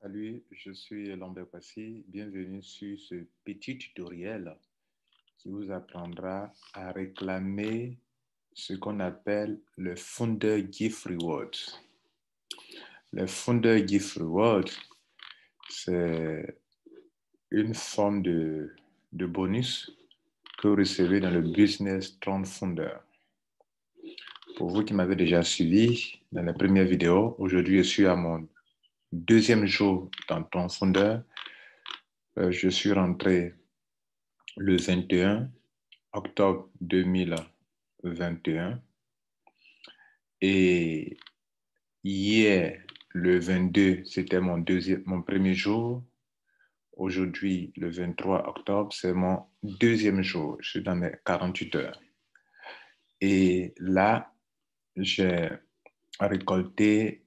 Salut, je suis Lambert Passy. Bienvenue sur ce petit tutoriel qui vous apprendra à réclamer ce qu'on appelle le Founder Gift Reward. Le Founder Gift Reward, c'est une forme de bonus que vous recevez dans le Business 30 Founder. Pour vous qui m'avez déjà suivi dans la première vidéo, aujourd'hui je suis à mon deuxième jour dans 30 Founder. Je suis rentré le 21 octobre 2021 et hier, le 22, c'était mon premier jour. Aujourd'hui, le 23 octobre, c'est mon deuxième jour. Je suis dans mes 48 heures. Et là, j'ai récolté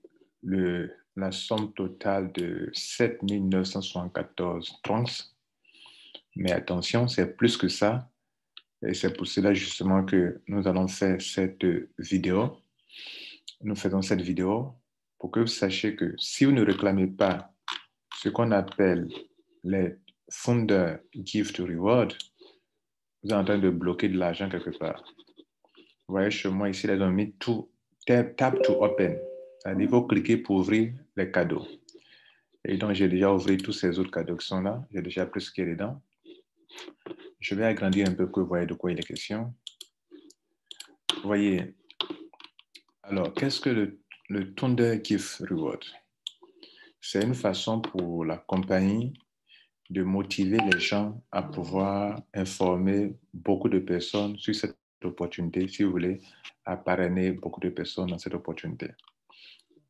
la somme totale de 7 974 trans. Mais attention, c'est plus que ça. Et c'est pour cela justement que nous allons faire cette vidéo. Nous faisons cette vidéo pour que vous sachiez que si vous ne réclamez pas ce qu'on appelle les Founder Gift Reward, vous êtes en train de bloquer de l'argent quelque part. Vous voyez chez moi ici, ils ont mis tout, tap to open. C'est-à-dire qu'il faut cliquer pour ouvrir les cadeaux. Et donc, j'ai déjà ouvert tous ces autres cadeaux qui sont là. J'ai déjà pris ce qui est dedans. Je vais agrandir un peu pour que vous voyez de quoi il est question. Vous voyez, alors, qu'est-ce que le Founder Gift Reward? C'est une façon pour la compagnie de motiver les gens à pouvoir informer beaucoup de personnes sur cette opportunité, si vous voulez, à parrainer beaucoup de personnes dans cette opportunité.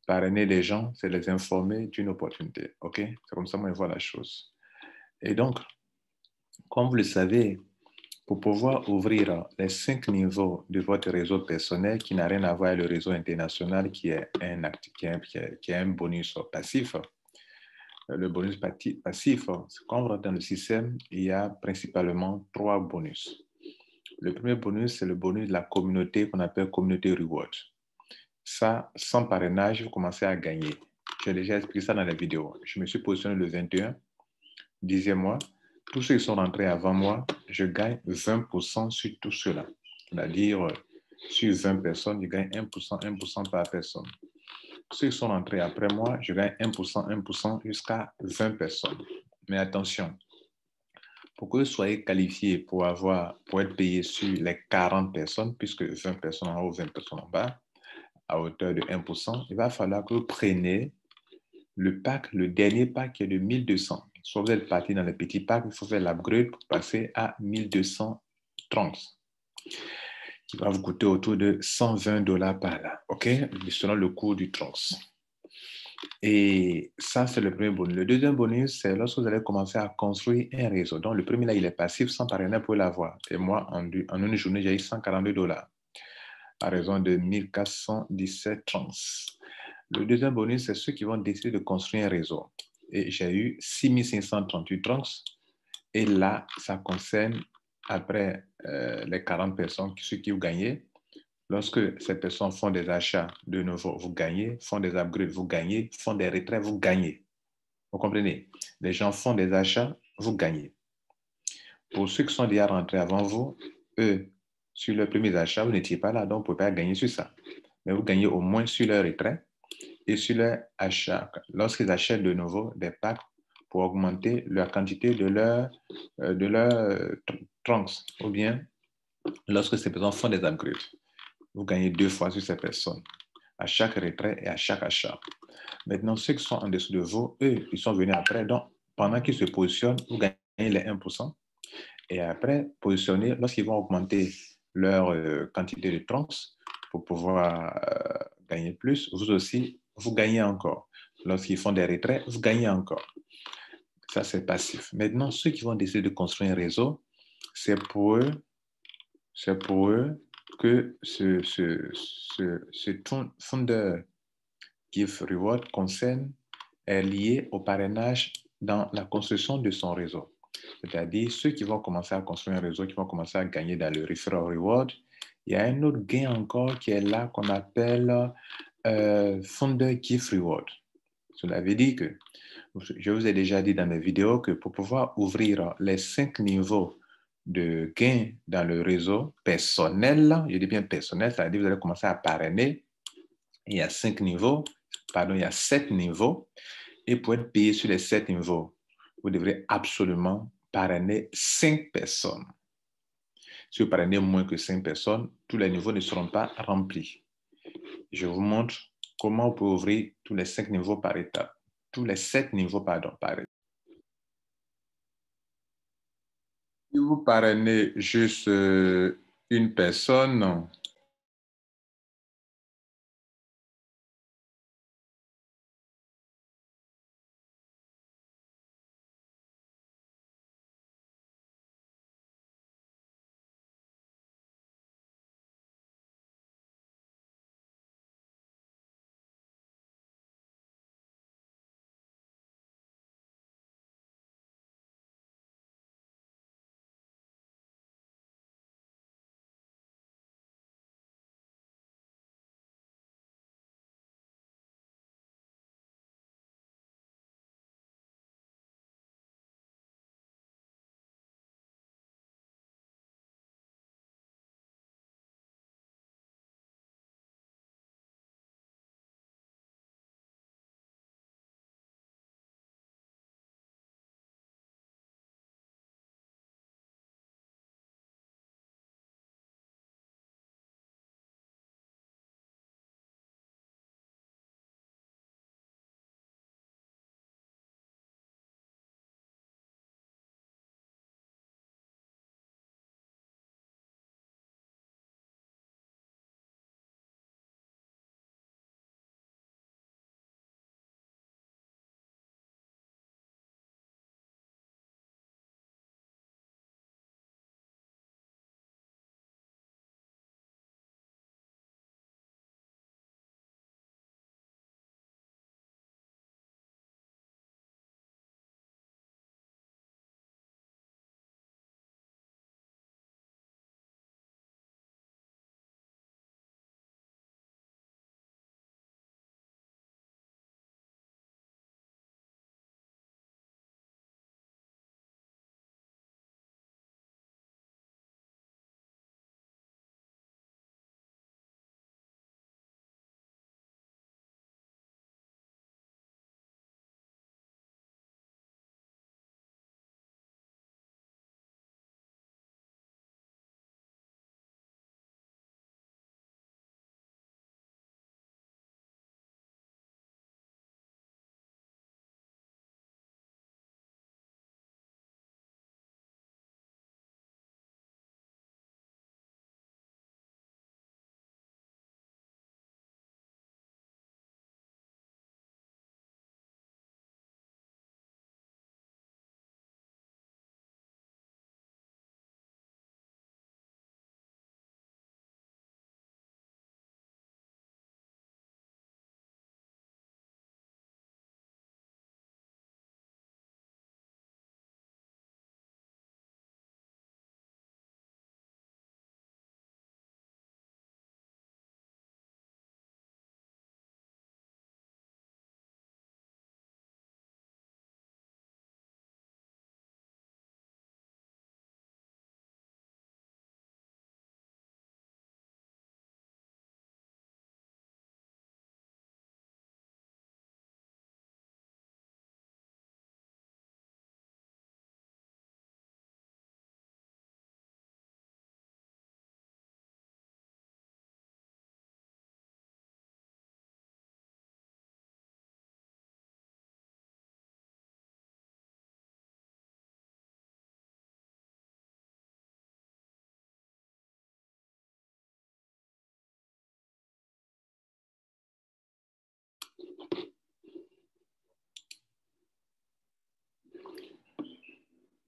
Parrainer les gens, c'est les informer d'une opportunité, ok? C'est comme ça que moi, je vois la chose. Et donc, comme vous le savez, pour pouvoir ouvrir les 5 niveaux de votre réseau personnel qui n'a rien à voir avec le réseau international qui est un bonus passif, le bonus passif, quand on rentre dans le système, il y a principalement 3 bonus. Le premier bonus, c'est le bonus de la communauté qu'on appelle Community Reward. Ça, sans parrainage, vous commencez à gagner. J'ai déjà expliqué ça dans la vidéo. Je me suis positionné le 21, 10e mois. Tous ceux qui sont rentrés avant moi, je gagne 20% sur tout cela. C'est-à-dire, sur 20 personnes, je gagne 1%, 1% par personne. Ceux qui sont rentrés après moi, je gagne 1%, 1% jusqu'à 20 personnes. Mais attention, pour que vous soyez qualifié pour être payé sur les 40 personnes, puisque 20 personnes en haut, 20 personnes en bas, à hauteur de 1%, il va falloir que vous preniez le pack, le dernier pack qui est de 1200. Soit vous êtes parti dans le petit pack, il faut faire l'upgrade pour passer à 1230, qui va vous coûter autour de $120 par là, ok? Selon le cours du trans. Et ça, c'est le premier bonus. Le deuxième bonus, c'est lorsque vous allez commencer à construire un réseau. Donc, le premier, là, il est passif, sans parrainage pour l'avoir. Et moi, en une journée, j'ai eu $142 à raison de 1417 trans. Le deuxième bonus, c'est ceux qui vont décider de construire un réseau. Et j'ai eu 6538 trans. Et là, ça concerne, après les 40 personnes, ceux qui ont gagné. Lorsque ces personnes font des achats de nouveau, vous gagnez, font des upgrades, vous gagnez, font des retraits, vous gagnez. Vous comprenez? Les gens font des achats, vous gagnez. Pour ceux qui sont déjà rentrés avant vous, eux, sur leurs premiers achats, vous n'étiez pas là, donc vous ne pouvez pas gagner sur ça. Mais vous gagnez au moins sur leur retrait et sur leur achat. Lorsqu'ils achètent de nouveau des packs pour augmenter la quantité de leur trunks, ou bien lorsque ces personnes font des upgrades. Vous gagnez 2 fois sur ces personnes, à chaque retrait et à chaque achat. Maintenant, ceux qui sont en dessous de vous, eux, ils sont venus après. Donc, pendant qu'ils se positionnent, vous gagnez les 1%. Et après, positionner, lorsqu'ils vont augmenter leur quantité de trunks pour pouvoir gagner plus, vous aussi, vous gagnez encore. Lorsqu'ils font des retraits, vous gagnez encore. Ça, c'est passif. Maintenant, ceux qui vont décider de construire un réseau, c'est pour eux que ce Founder Gift Reward concerne est lié au parrainage dans la construction de son réseau. C'est-à-dire ceux qui vont commencer à construire un réseau, qui vont commencer à gagner dans le Referral Reward. Il y a un autre gain encore qui est là qu'on appelle Founder Gift Reward. Cela veut dire que Je vous ai déjà dit dans mes vidéos que pour pouvoir ouvrir les 5 niveaux de gain dans le réseau personnel, je dis bien personnel, c'est-à-dire que vous allez commencer à parrainer. Il y a 5 niveaux, pardon, il y a 7 niveaux. Et pour être payé sur les 7 niveaux, vous devrez absolument parrainer 5 personnes. Si vous parrainez moins que 5 personnes, tous les niveaux ne seront pas remplis. Je vous montre comment vous pouvez ouvrir tous les 5 niveaux par étape. Tous les 7 niveaux, pardon, par étape. Si vous parrainez juste une personne,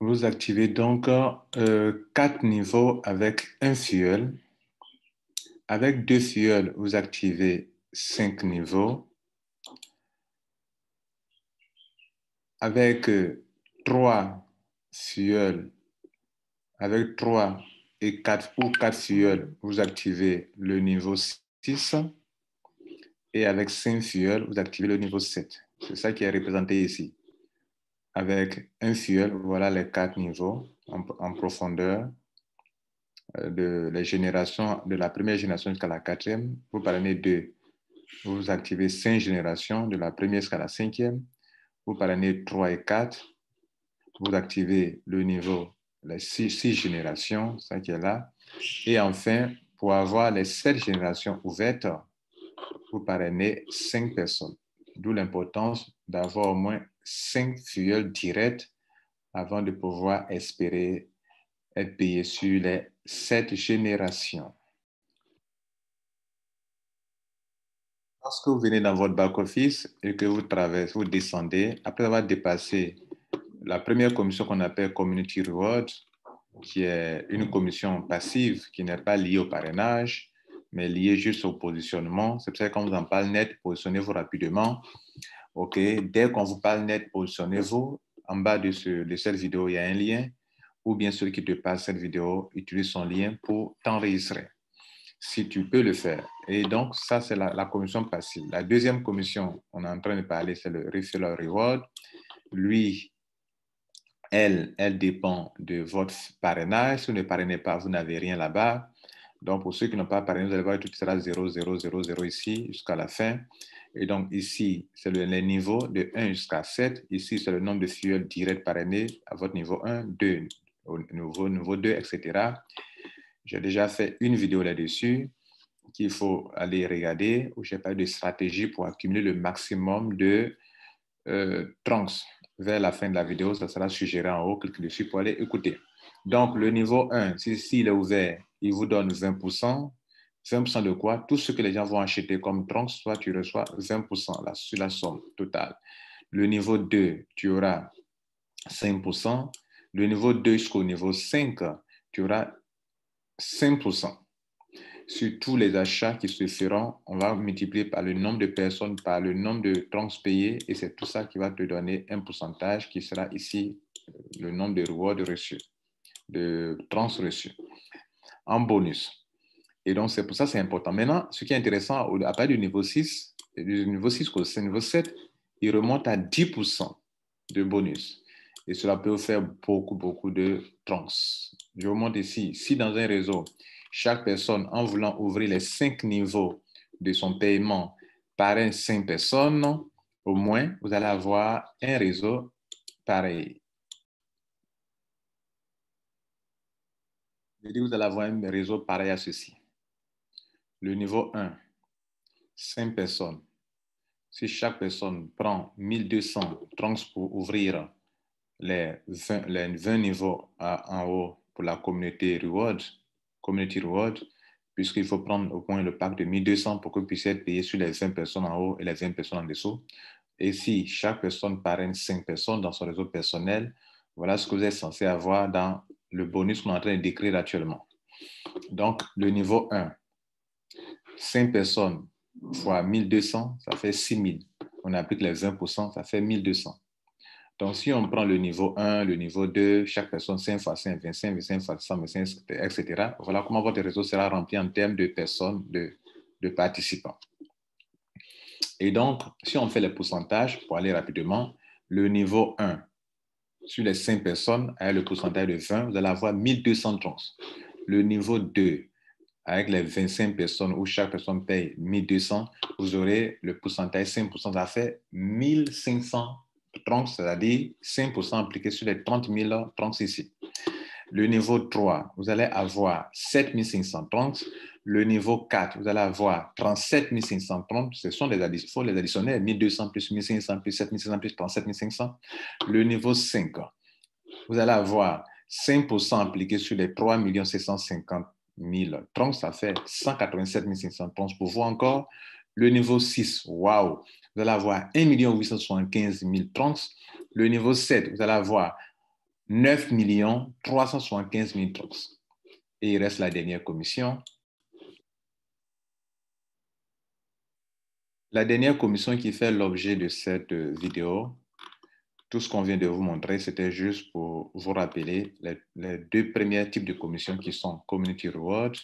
vous activez donc 4 niveaux avec un fuel. Avec 2 fuels, vous activez 5 niveaux. Avec 3 fuels, avec 3 et 4 ou 4 fuels, vous activez le niveau 6. Et avec 5 fuels, vous activez le niveau 7. C'est ça qui est représenté ici. avec un fuel, voilà les 4 niveaux en profondeur de la génération, de la première génération jusqu'à la quatrième. Vous parrainez 2. Vous activez 5 générations de la première jusqu'à la cinquième. Vous parrainez 3 et 4. Vous activez le niveau, les 6 générations, ça qui est là. Et enfin, pour avoir les 7 générations ouvertes, vous parrainez 5 personnes. D'où l'importance d'avoir au moins 5 fuels directs avant de pouvoir espérer être payé sur les 7 générations. Lorsque vous venez dans votre back-office et que vous traversez, vous descendez, après avoir dépassé la première commission qu'on appelle Community Reward, qui est une commission passive qui n'est pas liée au parrainage, mais liée juste au positionnement. C'est pour ça que quand on vous en parle net, positionnez-vous rapidement. OK, dès qu'on vous parle net, positionnez-vous. En bas de cette vidéo, il y a un lien, ou bien celui qui te passe cette vidéo, utilise son lien pour t'enregistrer, si tu peux le faire. Et donc, ça, c'est la commission passive. La deuxième commission, on est en train de parler, c'est le Referral Reward. Lui, elle dépend de votre parrainage. Si vous ne parrainez pas, vous n'avez rien là-bas. Donc, pour ceux qui n'ont pas parrainé, vous allez voir que tout sera 0, 0, 0, 0 ici jusqu'à la fin. Et donc, ici, c'est les niveaux de 1 jusqu'à 7. Ici, c'est le nombre de fuels directs parrainés à votre niveau 1, 2, au niveau 2, etc. J'ai déjà fait une vidéo là-dessus qu'il faut aller regarder, où j'ai parlé de stratégie pour accumuler le maximum de trunks. Vers la fin de la vidéo, ça sera suggéré en haut, cliquez dessus pour aller écouter. Donc, le niveau 1, s'il est ouvert, il vous donne 20%. 20% de quoi? Tout ce que les gens vont acheter comme trunks, soit tu reçois 20% là, sur la somme totale. Le niveau 2, tu auras 5%. Le niveau 2 jusqu'au niveau 5, tu auras 5%. Sur tous les achats qui se feront, on va multiplier par le nombre de personnes, par le nombre de trunks payés, et c'est tout ça qui va te donner un pourcentage qui sera ici le nombre de rewards reçus, de trunks reçus, en bonus. Et donc, c'est pour ça que c'est important. Maintenant, ce qui est intéressant, à partir du niveau 6, du niveau 6 au niveau 7, il remonte à 10% de bonus. Et cela peut vous faire beaucoup, beaucoup de trunks. Je vous montre ici, si dans un réseau, chaque personne, en voulant ouvrir les 5 niveaux de son paiement, parraine 5 personnes, au moins, vous allez avoir un réseau pareil. Je dis, vous allez avoir un réseau pareil à ceci. Le niveau 1, 5 personnes. Si chaque personne prend 1200 trunks pour ouvrir les 20 niveaux en haut pour la community reward, puisqu'il faut prendre au moins le pack de 1200 pour que vous puissiez être payé sur les 20 personnes en haut et les 20 personnes en dessous. Et si chaque personne parraine 5 personnes dans son réseau personnel, voilà ce que vous êtes censé avoir dans le bonus qu'on est en train de décrire actuellement. Donc, le niveau 1, 5 personnes fois 1200, ça fait 6000. On applique les 20%, ça fait 1200. Donc, si on prend le niveau 1, le niveau 2, chaque personne 5 fois 5, 25, 25 fois 100, 25, etc. Voilà comment votre réseau sera rempli en termes de personnes, de participants. Et donc, si on fait les pourcentages, pour aller rapidement, le niveau 1, sur les 5 personnes, avec le pourcentage de 20, vous allez avoir 1200 trunks. Le niveau 2, avec les 25 personnes où chaque personne paye 1200, vous aurez le pourcentage 5%, ça fait 1500 trunks, c'est-à-dire 5% appliqué sur les 30 000 trunks ici. Le niveau 3, vous allez avoir 7500 trunks. Le niveau 4, vous allez avoir 37 500 trunks. Ce sont les additions, il faut les additionner, 1200 plus 1500 plus 7500 plus 37 500. Le niveau 5, vous allez avoir 5% appliqué sur les 3 750 000 trunks, ça fait 187 500 trunks pour vous encore. Le niveau 6, waouh, vous allez avoir 1 875 000 trunks. Le niveau 7, vous allez avoir 9 375 000 trunks. Et il reste la dernière commission. La dernière commission qui fait l'objet de cette vidéo, tout ce qu'on vient de vous montrer, c'était juste pour vous rappeler les 2 premiers types de commissions qui sont Community Reward.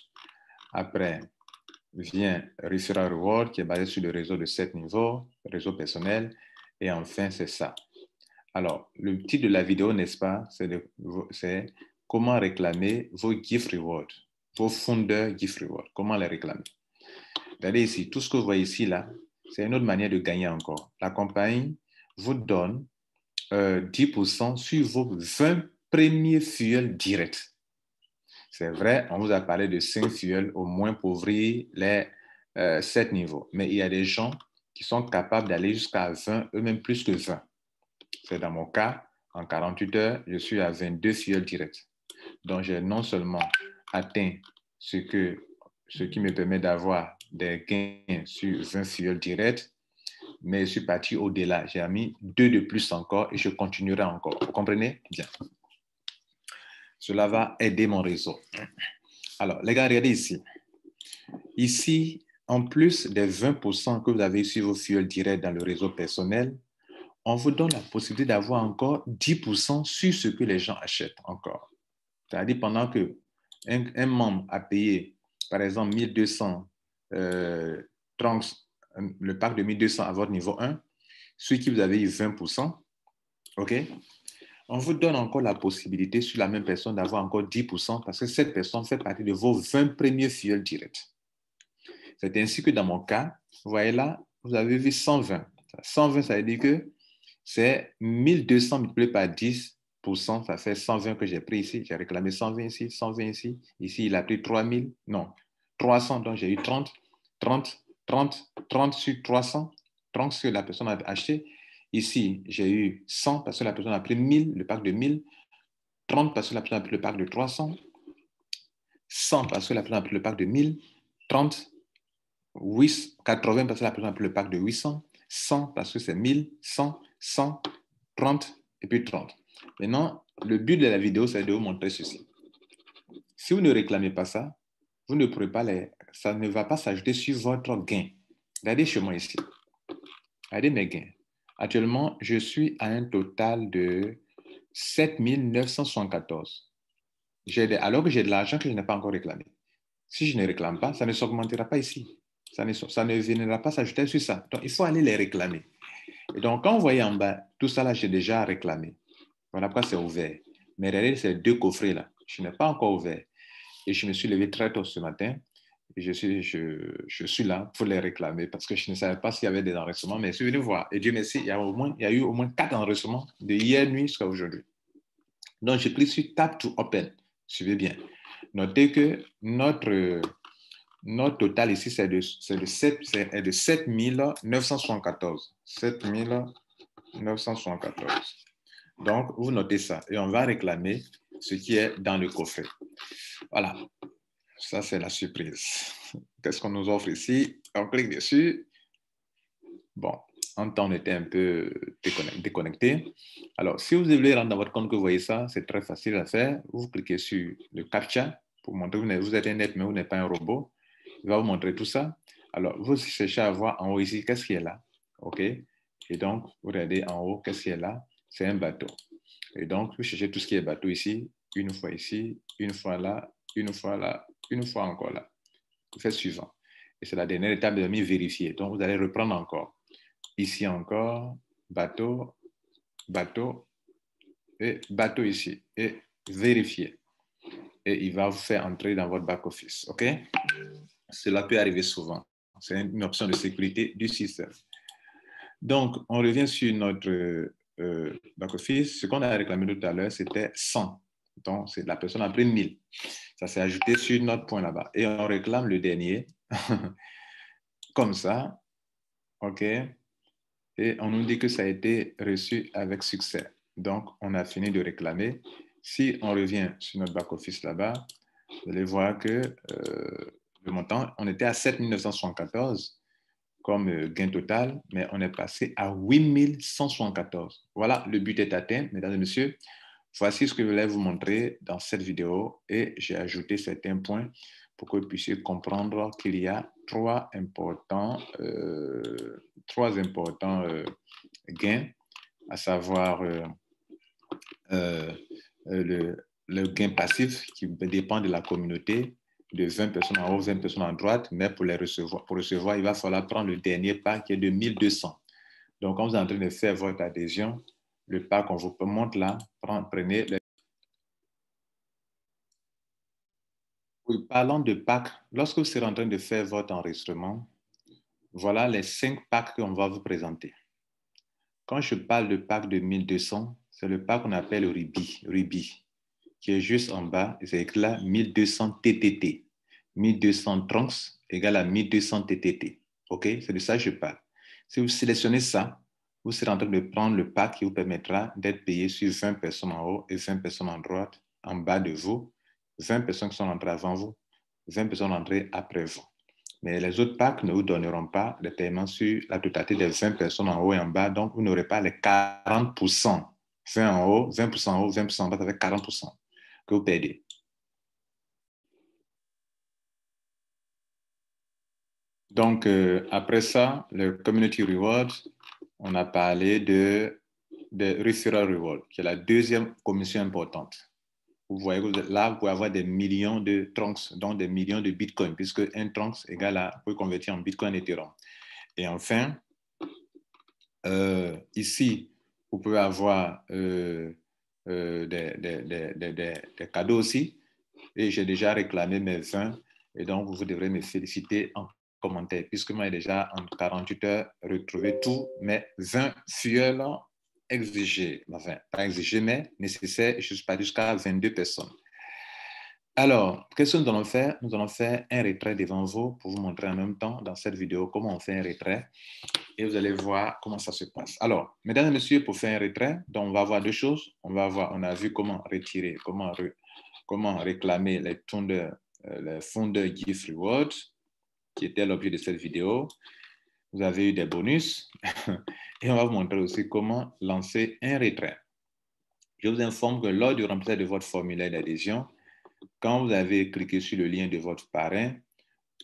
Après vient Referral Reward qui est basé sur le réseau de 7 niveaux, réseau personnel. Et enfin, c'est ça. Alors, le titre de la vidéo, n'est-ce pas, c'est comment réclamer vos gift rewards, vos fondeurs gift rewards, comment les réclamer. Regardez ici, tout ce que vous voyez ici, là, c'est une autre manière de gagner encore. La compagnie vous donne 10% sur vos 20 premiers fuels directs. C'est vrai, on vous a parlé de 5 fuels au moins pour ouvrir les 7 niveaux. Mais il y a des gens qui sont capables d'aller jusqu'à 20, eux-mêmes plus que 20. C'est dans mon cas, en 48 heures, je suis à 22 fuels directs. Donc, j'ai non seulement atteint ce qui me permet d'avoir des gains sur 20 fuels directs, mais je suis parti au-delà. J'ai mis 2 de plus encore et je continuerai encore. Vous comprenez? Bien. Cela va aider mon réseau. Alors, les gars, regardez ici. Ici, en plus des 20% que vous avez sur vos fuels directs dans le réseau personnel, on vous donne la possibilité d'avoir encore 10% sur ce que les gens achètent encore. C'est-à-dire pendant que un membre a payé, par exemple, 1200 le pack de 1200 à votre niveau 1, celui qui vous avez eu 20%, OK? On vous donne encore la possibilité sur la même personne d'avoir encore 10% parce que cette personne fait partie de vos 20 premiers fuels directs. C'est ainsi que dans mon cas, vous voyez là, vous avez vu 120. 120, ça veut dire que c'est 1200 multiplié par 10%, ça fait 120 que j'ai pris ici. J'ai réclamé 120 ici, 120 ici. Ici, il a pris 3000, non, 300, donc j'ai eu 30, 30, 30, 30 sur 300, 30 sur la personne a acheté. Ici, j'ai eu 100 parce que la personne a pris 1000, le pack de 1000, 30 parce que la personne a pris le pack de 300, 100 parce que la personne a pris le pack de 1000, 30, 80 parce que la personne a pris le pack de 800, 100 parce que c'est 1000, 100, 100, 30 et puis 30. Maintenant, le but de la vidéo, c'est de vous montrer ceci. Si vous ne réclamez pas ça, vous ne pourrez pas ça ne va pas s'ajouter sur votre gain. Regardez chez moi ici. Regardez mes gains. Actuellement, je suis à un total de 7 974. Alors que j'ai de l'argent que je n'ai pas encore réclamé. Si je ne réclame pas, ça ne s'augmentera pas ici. Ça ne viendra pas s'ajouter sur ça. Donc, il faut aller les réclamer. Et donc, quand vous voyez en bas, tout ça là, j'ai déjà réclamé. Voilà pourquoi c'est ouvert. Mais regardez ces 2 coffrets-là, je n'ai pas encore ouvert. Et je me suis levé très tôt ce matin. Et je suis là pour les réclamer parce que je ne savais pas s'il y avait des enregistrements. Mais je suis venu voir. Et Dieu merci, il y a eu au moins 4 enregistrements de hier nuit jusqu'à aujourd'hui. Donc, je clique sur Tap to Open. Suivez bien. Notez que notre total ici, c'est de 7 974. 7 974. Donc, vous notez ça et on va réclamer ce qui est dans le coffret. Voilà, ça c'est la surprise. Qu'est-ce qu'on nous offre ici? On clique dessus. Bon, en temps, on était un peu déconnecté. Alors, si vous voulez rentrer dans votre compte que vous voyez ça, c'est très facile à faire. Vous cliquez sur le CAPTCHA pour montrer que vous êtes un être, mais vous n'êtes pas un robot. Il va vous montrer tout ça. Alors, vous cherchez à voir en haut ici, qu'est-ce qui est là? OK? Et donc, vous regardez en haut, qu'est-ce qui est là? C'est un bateau. Et donc, vous cherchez tout ce qui est bateau ici, une fois ici, une fois là, une fois là, une fois encore là. Vous faites suivant. Et c'est la dernière étape de vérifier. Donc, vous allez reprendre encore. Ici encore, bateau, bateau, et bateau ici. Et vérifier. Et il va vous faire entrer dans votre back-office. OK? Cela peut arriver souvent. C'est une option de sécurité du système. Donc, on revient sur notre back-office. Ce qu'on a réclamé tout à l'heure, c'était 100. Donc, la personne a pris 1000. Ça s'est ajouté sur notre point là-bas. Et on réclame le dernier. Comme ça. OK. Et on nous dit que ça a été reçu avec succès. Donc, on a fini de réclamer. Si on revient sur notre back-office là-bas, vous allez voir que le montant, on était à 7 974 comme gain total, mais on est passé à 8 174. Voilà, le but est atteint, mesdames et messieurs. Voici ce que je voulais vous montrer dans cette vidéo et j'ai ajouté certains points pour que vous puissiez comprendre qu'il y a trois importants gains, à savoir le gain passif qui dépend de la communauté, de 20 personnes en haut, 20 personnes en droite, mais pour recevoir, il va falloir prendre le dernier pas qui est de 1200. Donc, quand vous êtes en train de faire votre adhésion, le pack qu'on vous montre là, prenez. Oui, parlant de pack, lorsque vous serez en train de faire votre enregistrement, voilà les 5 packs qu'on va vous présenter. Quand je parle de pack de 1200, c'est le pack qu'on appelle Ruby, qui est juste en bas, c'est écrit là 1200 TTT. 1200 trunks égale à 1200 TTT. OK? C'est de ça que je parle. Si vous sélectionnez ça, vous serez en train de prendre le pack qui vous permettra d'être payé sur 20 personnes en haut et 20 personnes en droite, en bas de vous, 20 personnes qui sont entrées avant vous, 20 personnes entrées après vous. Mais les autres packs ne vous donneront pas le paiement sur la totalité des 20 personnes en haut et en bas, donc vous n'aurez pas les 40%. 20 en haut, 20% en haut, 20% en bas, ça fait 40% que vous perdez. Donc, après ça, le Community Reward, on a parlé de Referral Reward, qui est la deuxième commission importante. Vous voyez que là, vous pouvez avoir des millions de trunks, donc des millions de bitcoins, puisque un trunks égale à, vous pouvez convertir en bitcoin Ethereum. Et enfin, ici, vous pouvez avoir des cadeaux aussi. Et j'ai déjà réclamé mes 20, et donc vous devrez me féliciter en commentaire, puisque moi, j'ai déjà en 48 heures retrouvé tous mes 20 fuels exigés. Enfin, pas exigés, mais nécessaires. Je suis pas jusqu'à 22 personnes. Alors, qu'est-ce que nous allons faire? Nous allons faire un retrait devant vous pour vous montrer en même temps dans cette vidéo comment on fait un retrait. Et vous allez voir comment ça se passe. Alors, mesdames et messieurs, pour faire un retrait, donc on va voir deux choses. On a vu comment retirer, comment réclamer les fonds de Gift Rewards, qui était l'objet de cette vidéo. Vous avez eu des bonus. Et on va vous montrer aussi comment lancer un retrait. Je vous informe que lors du remplissage de votre formulaire d'adhésion, quand vous avez cliqué sur le lien de votre parrain,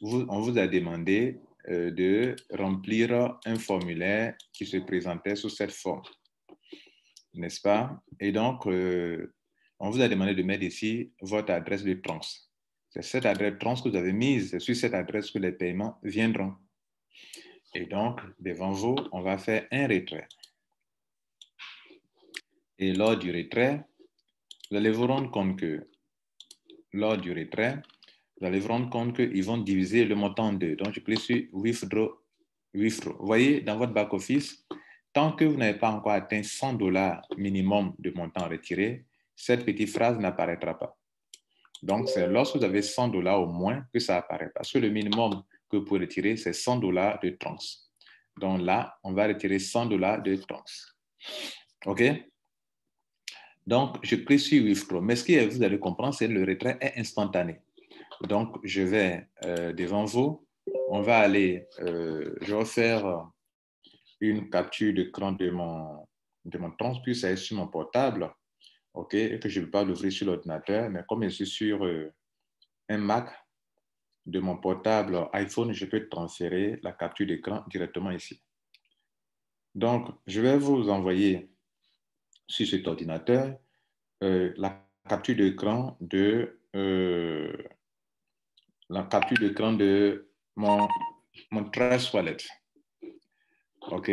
on vous a demandé de remplir un formulaire qui se présentait sous cette forme, n'est-ce pas? Et donc, on vous a demandé de mettre ici votre adresse de trans. C'est cette adresse trans que vous avez mise, c'est sur cette adresse que les paiements viendront. Et donc, devant vous, on va faire un retrait. Et lors du retrait, vous allez vous rendre compte que lors du retrait, vous allez vous rendre compte qu'ils vont diviser le montant en deux. Donc, je clique sur Withdraw. Vous voyez, dans votre back-office, tant que vous n'avez pas encore atteint 100 $ minimum de montant retiré, cette petite phrase n'apparaîtra pas. Donc, c'est lorsque vous avez 100 $ au moins que ça apparaît. Parce que le minimum que vous pouvez retirer, c'est 100 $ de trans. Donc là, on va retirer 100 $ de trans. OK? Donc, je clique sur Withdraw. Mais ce que vous allez comprendre, c'est que le retrait est instantané. Donc, je vais devant vous. On va aller, je vais faire une capture d'écran de mon trans, puis ça est sur mon portable, OK, et que je ne peux pas l'ouvrir sur l'ordinateur, mais comme je suis sur un Mac, de mon portable iPhone, je peux transférer la capture d'écran directement ici. Donc, je vais vous envoyer sur cet ordinateur la capture d'écran de mon Trust Wallet. OK?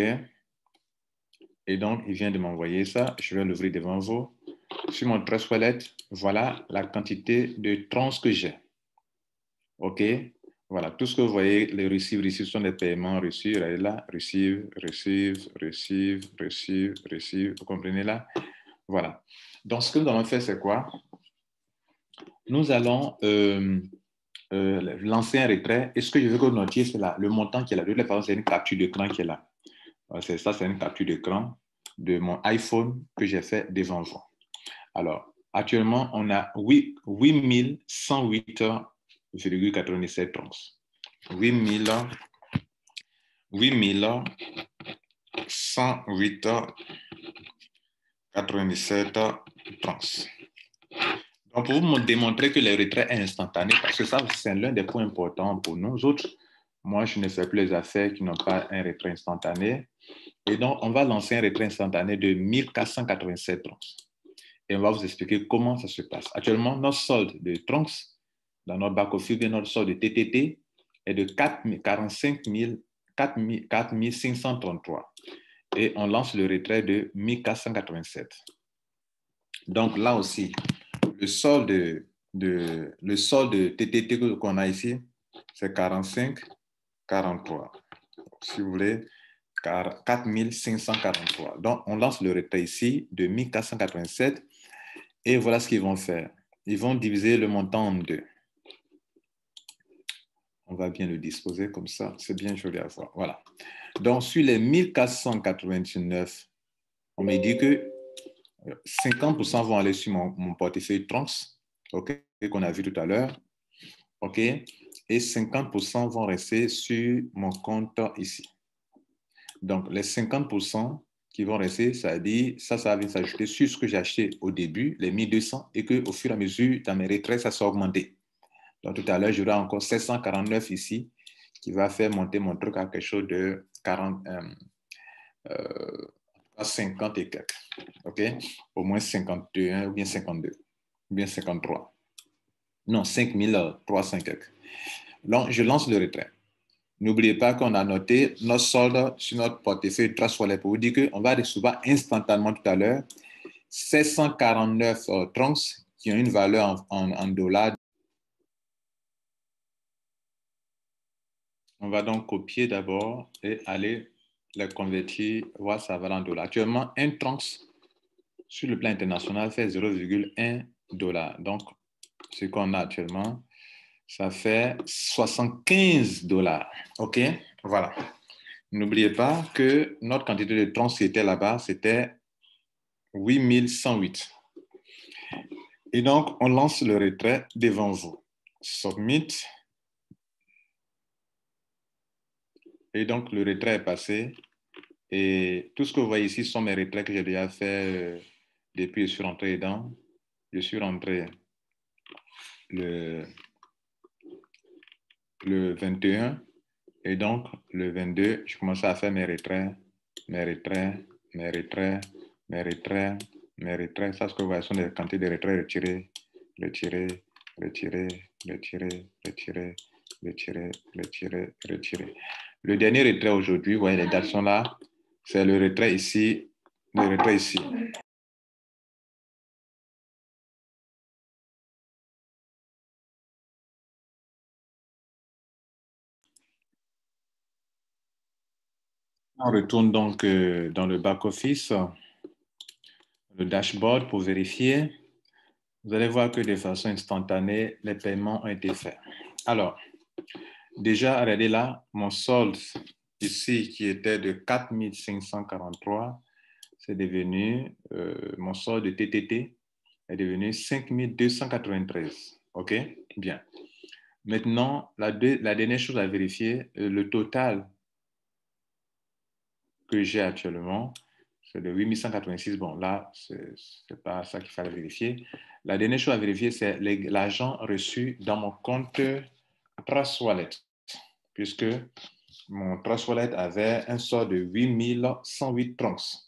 Et donc, il vient de m'envoyer ça. Je vais l'ouvrir devant vous. Sur mon Trust Wallet, voilà la quantité de trans que j'ai. OK? Voilà, tout ce que vous voyez, les receives sont des paiements reçus. Regardez là, receive. Vous comprenez là? Voilà. Donc, ce que nous allons faire, c'est quoi? Nous allons lancer un retrait. Et ce que je veux que vous notiez, c'est là, le montant qui est là. De toute façon, c'est une capture d'écran qui est là. C'est ça, c'est une capture d'écran de mon iPhone que j'ai fait devant vous. Alors, actuellement, on a 8108,97 trans. 8108,97 trans. Donc, pour vous démontrer que le retrait est instantané, parce que ça, c'est l'un des points importants pour nous autres. Moi, je ne fais plus les affaires qui n'ont pas un retrait instantané. Et donc, on va lancer un retrait instantané de 1487 trans. Et on va vous expliquer comment ça se passe. Actuellement, notre solde de trunks dans notre back-office, notre solde de TTT est de 45 533. et on lance le retrait de 1487. Donc là aussi, le solde TTT qu'on a ici, c'est 45, 43. Si vous voulez, 4543. Donc, on lance le retrait ici de 1487 et voilà ce qu'ils vont faire. Ils vont diviser le montant en deux. On va bien le disposer comme ça. C'est bien joli à voir. Voilà. Donc, sur les 1489, on me dit que 50% vont aller sur mon portefeuille Trunks, OK, qu'on a vu tout à l'heure. OK, et 50% vont rester sur mon compte ici. Donc, les 50% qui vont rester, ça veut dire, ça va venir s'ajouter sur ce que j'ai acheté au début, les 1200, et qu'au fur et à mesure, dans mes retraits, ça s'est augmenté. Donc, tout à l'heure, j'aurai encore 749 ici, qui va faire monter mon truc à quelque chose de 50 et quelques. OK? Au moins 51 ou bien 52, ou bien 53. Non, 5300 et quelques. Donc, je lance le retrait. N'oubliez pas qu'on a noté notre solde sur notre portefeuille Trust Wallet pour vous dire qu'on va recevoir instantanément tout à l'heure 749 trunks qui ont une valeur en dollars. On va donc copier d'abord et aller les convertir, voir sa valeur en dollars. Actuellement, un trunks sur le plan international fait 0,1 $. Donc, ce qu'on a actuellement, ça fait 75 $. OK? Voilà. N'oubliez pas que notre quantité de trunks qui était là-bas, c'était 8108. Et donc, on lance le retrait devant vous. Submit. Et donc, le retrait est passé. Et tout ce que vous voyez ici sont mes retraits que j'ai déjà fait depuis que je suis rentré dedans. Je suis rentré le 21. Et donc, le 22, je commençais à faire mes retraits. Ça, ce que vous voyez sont des quantités de retraits retirés. Le dernier retrait aujourd'hui, vous voyez, les dates sont là. C'est le retrait ici, le retrait ici. On retourne donc dans le back-office, le dashboard pour vérifier. Vous allez voir que de façon instantanée, les paiements ont été faits. Alors, déjà, regardez là, mon solde ici qui était de 4543, c'est devenu, mon solde de TTT est devenu 5293. OK? Bien. Maintenant, la dernière chose à vérifier, le total que j'ai actuellement, c'est de 8186. Bon, là, ce n'est pas ça qu'il fallait vérifier. La dernière chose à vérifier, c'est l'argent reçu dans mon compte Trust Wallet, puisque mon Trust Wallet avait un solde de 8108 trunks.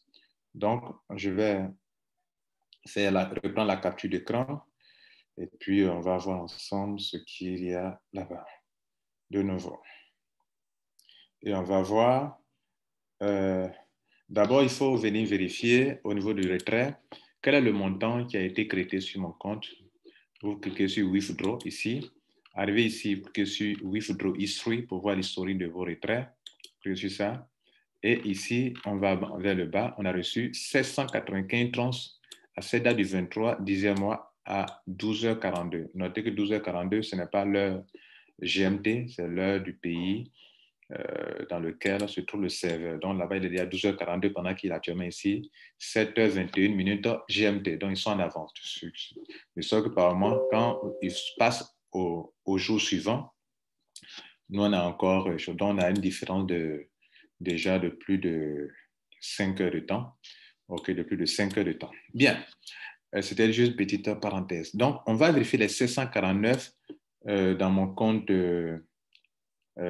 Donc, je vais reprendre la capture d'écran et puis on va voir ensemble ce qu'il y a là-bas de nouveau. Et on va voir... d'abord, il faut venir vérifier au niveau du retrait quel est le montant qui a été créé sur mon compte. Vous cliquez sur Withdraw ici. Arrivez ici, vous cliquez sur Withdraw History pour voir l'historique de vos retraits. Cliquez sur ça. Et ici, on va vers le bas. On a reçu 795 trans à cette date du 23, 10e mois à 12h42. Notez que 12h42, ce n'est pas l'heure GMT, c'est l'heure du pays dans lequel se trouve le serveur. Donc là-bas, il est déjà 12h42 pendant qu'il est actuellement ici 7h21 minutes GMT. Donc ils sont en avance. De sorte que par moment, quand ils passent au jour suivant, nous on a encore, donc on a une différence déjà de plus de 5 heures de temps. OK, de plus de 5 heures de temps. Bien, c'était juste une petite parenthèse. Donc, on va vérifier les 749 dans mon compte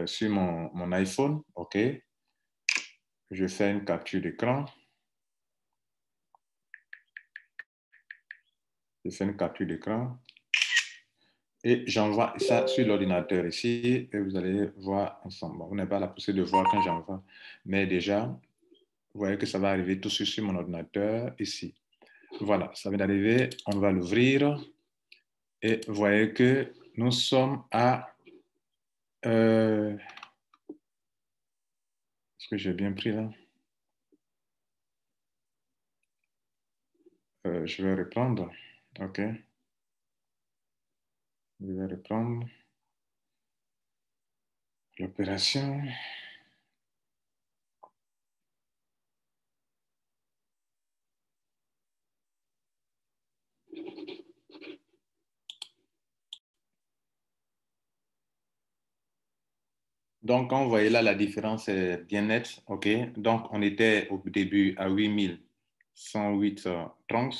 sur mon iPhone, OK. Je fais une capture d'écran. Je fais une capture d'écran. Et j'envoie ça sur l'ordinateur ici. Et vous allez voir ensemble. Bon, vous n'avez pas la possibilité de voir quand j'envoie. Mais déjà, Vous voyez que ça va arriver tout de suite sur mon ordinateur ici. Voilà, ça vient d'arriver. On va l'ouvrir. Et vous voyez que nous sommes à... Est-ce que j'ai bien pris là? Je vais reprendre. OK. Je vais reprendre l'opération. Donc, quand vous voyez là, la différence est bien nette. OK. Donc, on était au début à 8108 trans.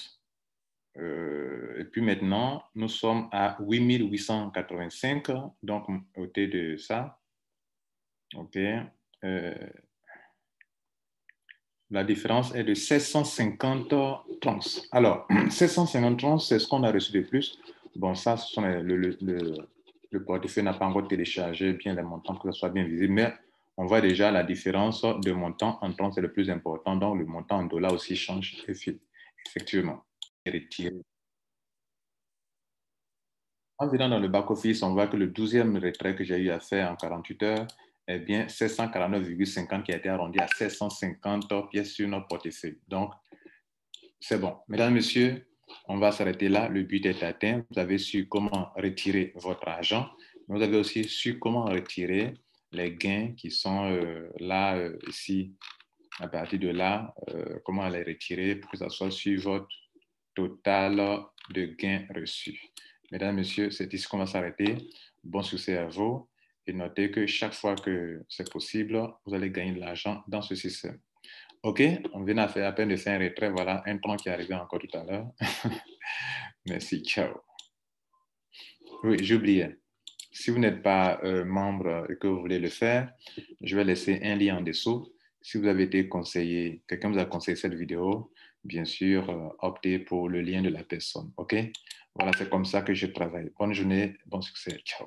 Et puis maintenant, nous sommes à 8885. Donc, au côté de ça, OK. La différence est de 750 trans. Alors, 750 trans, c'est ce qu'on a reçu de plus. Bon, ça, ce sont le portefeuille n'a pas encore téléchargé bien les montants pour que ça soit bien visible, mais on voit déjà la différence de montant en trans, c'est le plus important. Donc, le montant en dollars aussi change effectivement. En venant dans le back-office, on voit que le 12e retrait que j'ai eu à faire en 48 heures est bien 749,50 qui a été arrondi à 750 pièces sur notre portefeuille. Donc, c'est bon. Mesdames, Messieurs, on va s'arrêter là. Le but est atteint. Vous avez su comment retirer votre argent. Vous avez aussi su comment retirer les gains qui sont là, ici, à partir de là, comment les retirer pour que ça soit sur votre total de gains reçus. Mesdames, Messieurs, c'est ici qu'on va s'arrêter. Bon succès à vous et notez que chaque fois que c'est possible, vous allez gagner de l'argent dans ce système. OK, on vient à peine de faire un retrait. Voilà, un tronc qui est arrivé encore tout à l'heure. Merci, ciao. Oui, j'oubliais. Si vous n'êtes pas membre et que vous voulez le faire, je vais laisser un lien en dessous. Si vous avez été conseillé, quelqu'un vous a conseillé cette vidéo, bien sûr, optez pour le lien de la personne. OK? Voilà, c'est comme ça que je travaille. Bonne journée, bon succès. Ciao.